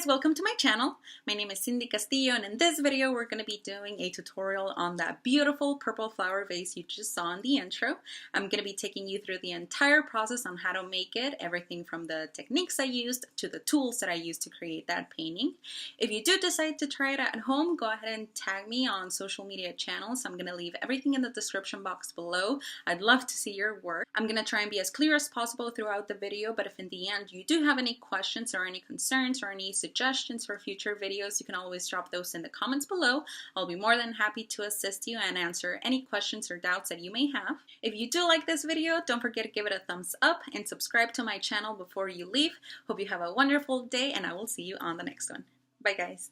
guys, welcome to my channel. My name is Castillo, and in this video we're going to be doing a tutorial on that beautiful purple flower vase you just saw in the intro. I'm going to be taking you through the entire process on how to make it, everything from the techniques I used to the tools that I used to create that painting. If you do decide to try it at home, go ahead and tag me on social media channels. I'm going to leave everything in the description box below. I'd love to see your work. I'm going to try and be as clear as possible throughout the video, but if in the end you do have any questions or any concerns or any suggestions for future videos, you can always drop those in the comments below. I'll be more than happy to assist you and answer any questions or doubts that you may have. If you do like this video, don't forget to give it a thumbs up and subscribe to my channel before you leave. Hope you have a wonderful day, and I will see you on the next one. Bye guys.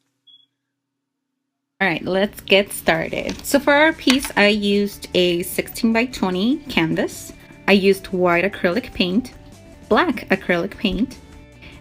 Alright, let's get started. So for our piece, I used a 16 by 20 canvas. I used white acrylic paint, black acrylic paint,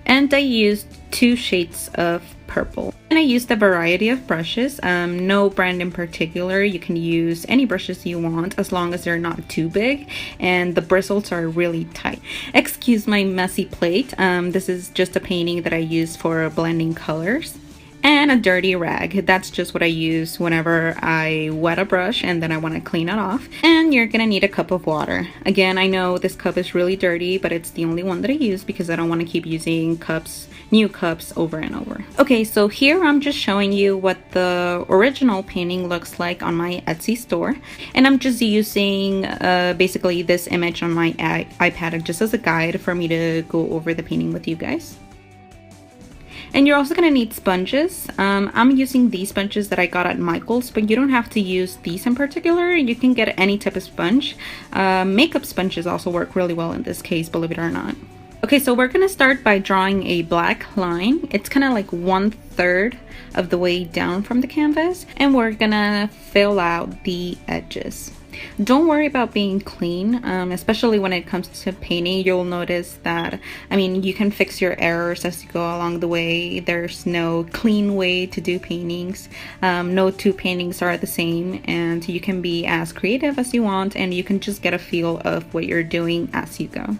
and I used 2 shades of purple. And I used a variety of brushes, no brand in particular. You can use any brushes you want as long as they're not too big and the bristles are really tight. Excuse my messy plate. This is just a painting that I use for blending colors. And a dirty rag. That's just what I use whenever I wet a brush and then I want to clean it off. And you're gonna need a cup of water. Again, I know this cup is really dirty, but it's the only one that I use because I don't want to keep using new cups over and over. Okay, so here I'm just showing you what the original painting looks like on my Etsy store. And I'm just using basically this image on my iPad just as a guide for me to go over the painting with you guys. And you're also going to need sponges. I'm using these sponges that I got at Michael's, but you don't have to use these in particular. You can get any type of sponge. Makeup sponges also work really well in this case, believe it or not. Okay, so we're going to start by drawing a black line. It's kind of like 1/3 of the way down from the canvas, and we're going to fill out the edges. Don't worry about being clean, especially when it comes to painting. You'll notice that, you can fix your errors as you go along the way. There's no clean way to do paintings. No two paintings are the same, and you can be as creative as you want, and you can just get a feel of what you're doing as you go.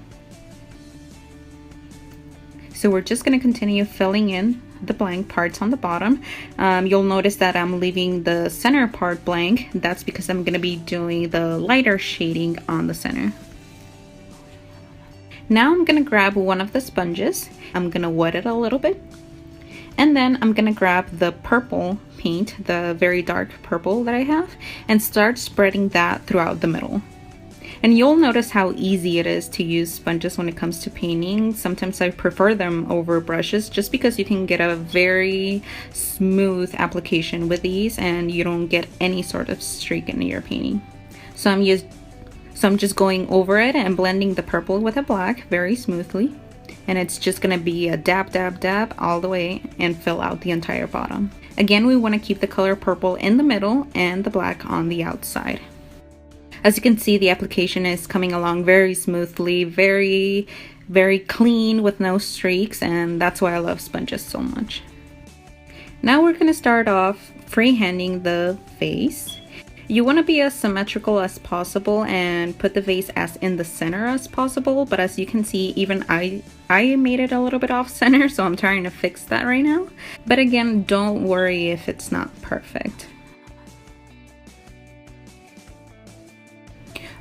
So we're just going to continue filling in the blank parts on the bottom. You'll notice that I'm leaving the center part blank. That's because I'm going to be doing the lighter shading on the center. Now I'm going to grab one of the sponges. I'm going to wet it a little bit. And then I'm going to grab the purple paint, the very dark purple that I have, and start spreading that throughout the middle. And you'll notice how easy it is to use sponges when it comes to painting. Sometimes I prefer them over brushes just because you can get a very smooth application with these and you don't get any sort of streak in your painting. So I'm just going over it and blending the purple with the black very smoothly. And it's just gonna be a dab, dab, dab all the way and fill out the entire bottom. Again, we wanna keep the color purple in the middle and the black on the outside. As you can see, the application is coming along very smoothly, very, very clean with no streaks, and that's why I love sponges so much. Now we're going to start off freehanding the vase. You want to be as symmetrical as possible and put the vase as in the center as possible, but as you can see, even I made it a little bit off center, so I'm trying to fix that right now. But again, don't worry if it's not perfect.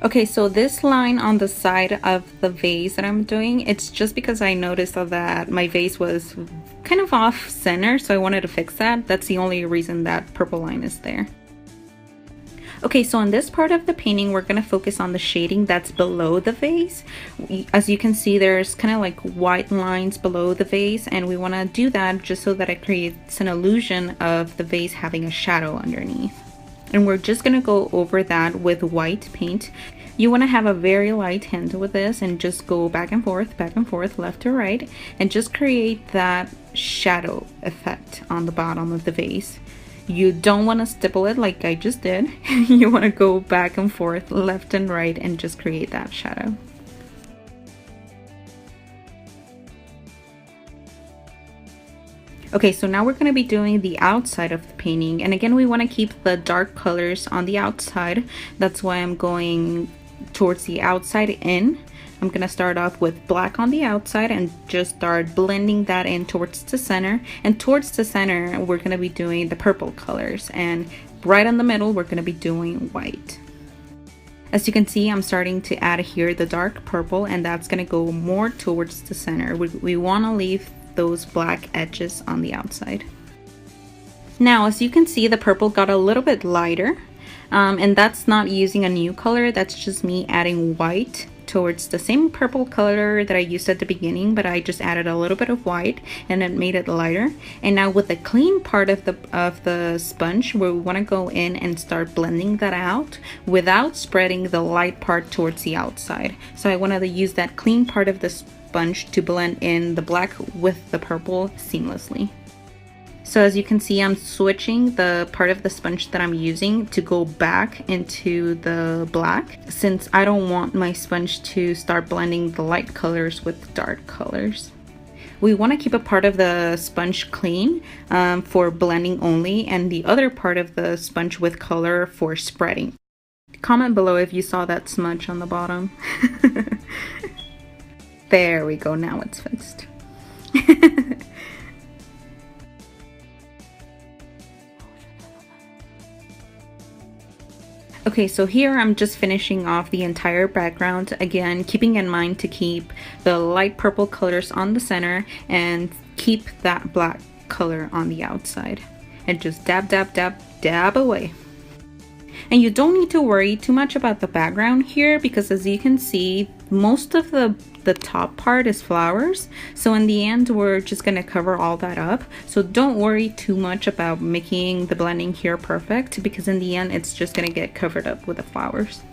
Okay, so this line on the side of the vase that I'm doing, it's just because I noticed that my vase was kind of off center, so I wanted to fix that. That's the only reason that purple line is there. Okay, so on this part of the painting, we're going to focus on the shading that's below the vase. As you can see, there's kind of like white lines below the vase, and we want to do that just so that it creates an illusion of the vase having a shadow underneath. And we're just going to go over that with white paint. You want to have a very light hand with this and just go back and forth, left to right, and just create that shadow effect on the bottom of the vase. You don't want to stipple it like I just did. You want to go back and forth, left and right, and just create that shadow. Okay, so now we're going to be doing the outside of the painting, and again we want to keep the dark colors on the outside. That's why I'm going towards the outside in. I'm gonna start off with black on the outside and just start blending that in towards the center. And towards the center, we're gonna be doing the purple colors, and right in the middle, we're gonna be doing white. As you can see, I'm starting to add here the dark purple, and that's gonna go more towards the center. We wanna leave those black edges on the outside. Now, as you can see, the purple got a little bit lighter, and that's not using a new color, that's just me adding white towards the same purple color that I used at the beginning, but I just added a little bit of white and it made it lighter. And now with the clean part of the sponge, we want to go in and start blending that out without spreading the light part towards the outside. So I wanted to use that clean part of the sponge to blend in the black with the purple seamlessly. So as you can see, I'm switching the part of the sponge that I'm using to go back into the black, since I don't want my sponge to start blending the light colors with dark colors. We want to keep a part of the sponge clean for blending only, and the other part of the sponge with color for spreading. Comment below if you saw that smudge on the bottom. There we go, now it's fixed. Okay, so here I'm just finishing off the entire background, again keeping in mind to keep the light purple colors on the center and keep that black color on the outside, and just dab dab dab dab away. And you don't need to worry too much about the background here, because as you can see, most of the top part is flowers, so in the end we're just gonna cover all that up. So don't worry too much about making the blending here perfect, because in the end it's just gonna get covered up with the flowers.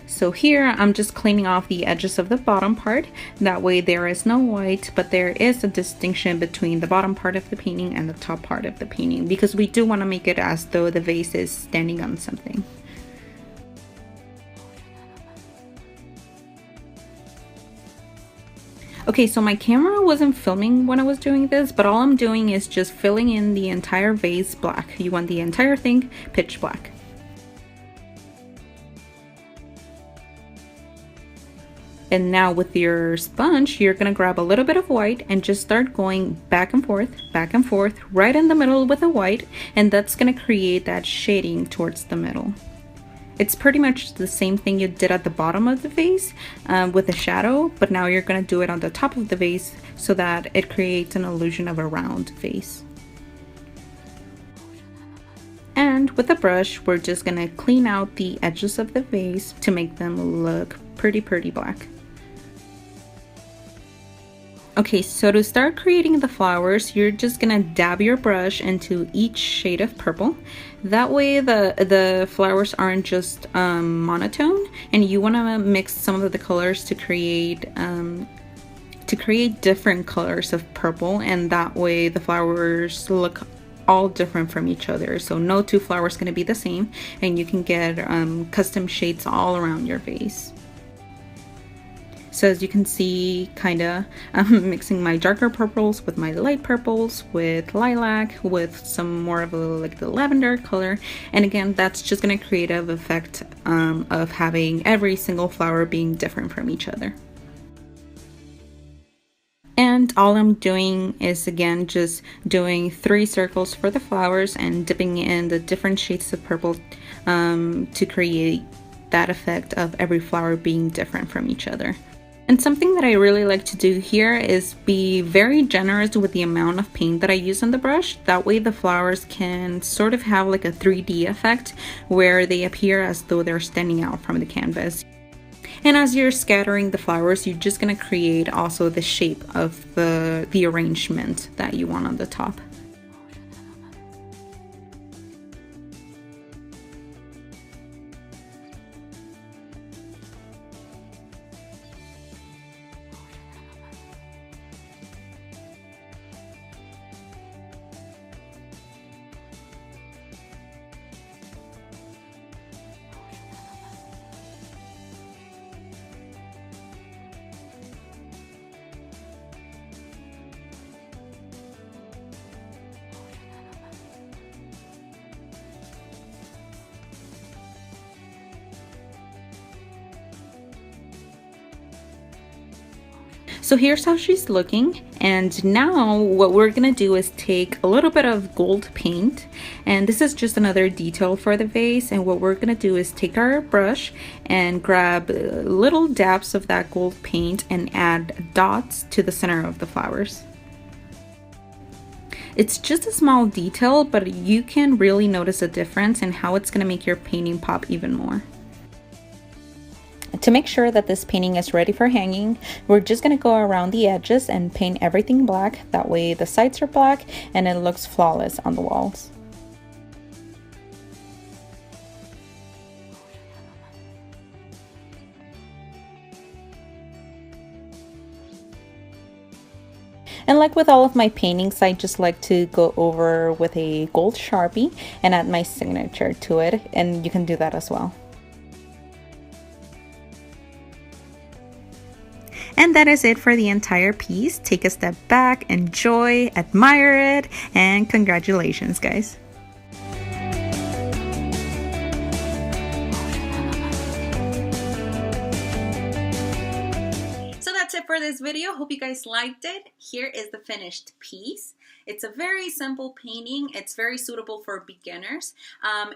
So here I'm just cleaning off the edges of the bottom part, that way there is no white, but there is a distinction between the bottom part of the painting and the top part of the painting, because we do want to make it as though the vase is standing on something. Okay, so my camera wasn't filming when I was doing this, but all I'm doing is just filling in the entire vase black. You want the entire thing pitch black. And now with your sponge, you're gonna grab a little bit of white and just start going back and forth, right in the middle with the white, and that's gonna create that shading towards the middle. It's pretty much the same thing you did at the bottom of the vase with the shadow, but now you're gonna do it on the top of the vase so that it creates an illusion of a round vase. And with a brush, we're just gonna clean out the edges of the vase to make them look pretty black. Okay, so to start creating the flowers, you're just gonna dab your brush into each shade of purple. That way the flowers aren't just monotone, and you wanna mix some of the colors to create different colors of purple, and that way the flowers look all different from each other. So no two flowers gonna be the same, and you can get custom shades all around your vase. So as you can see, kinda I'm mixing my darker purples with my light purples, with lilac, with some more of like the lavender color, and again that's just gonna create an effect of having every single flower being different from each other. And all I'm doing is again just doing 3 circles for the flowers and dipping in the different shades of purple to create that effect of every flower being different from each other. And something that I really like to do here is be very generous with the amount of paint that I use on the brush. That way the flowers can sort of have like a 3D effect where they appear as though they're standing out from the canvas. And as you're scattering the flowers, you're just gonna create also the shape of the arrangement that you want on the top. So here's how she's looking, and now what we're gonna do is take a little bit of gold paint, and this is just another detail for the vase, and what we're gonna do is take our brush and grab little dabs of that gold paint and add dots to the center of the flowers. It's just a small detail, but you can really notice a difference in how it's gonna make your painting pop even more. To make sure that this painting is ready for hanging, we're just going to go around the edges and paint everything black. That way the sides are black and it looks flawless on the walls. And like with all of my paintings, I just like to go over with a gold Sharpie and add my signature to it, and you can do that as well. And that is it for the entire piece. Take a step back, enjoy, admire it, and congratulations, guys. So that's it for this video. Hope you guys liked it. Here is the finished piece. It's a very simple painting. It's very suitable for beginners.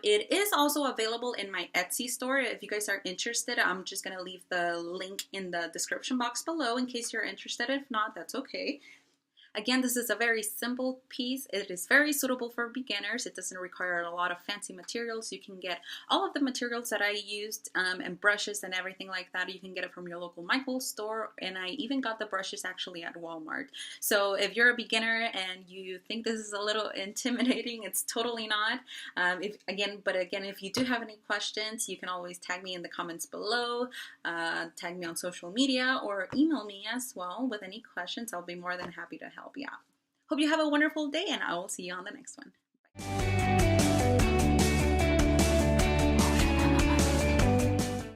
It is also available in my Etsy store. If you guys are interested, I'm just going to leave the link in the description box below in case you're interested. If not, that's okay. Again, this is a very simple piece. It is very suitable for beginners. It doesn't require a lot of fancy materials. You can get all of the materials that I used and brushes and everything like that. You can get it from your local Michael's store, and I even got the brushes actually at Walmart. So if you're a beginner and you think this is a little intimidating, it's totally not. If you do have any questions, you can always tag me in the comments below, tag me on social media, or email me as well with any questions. I'll be more than happy to help you out. Hope you have a wonderful day, and I will see you on the next one.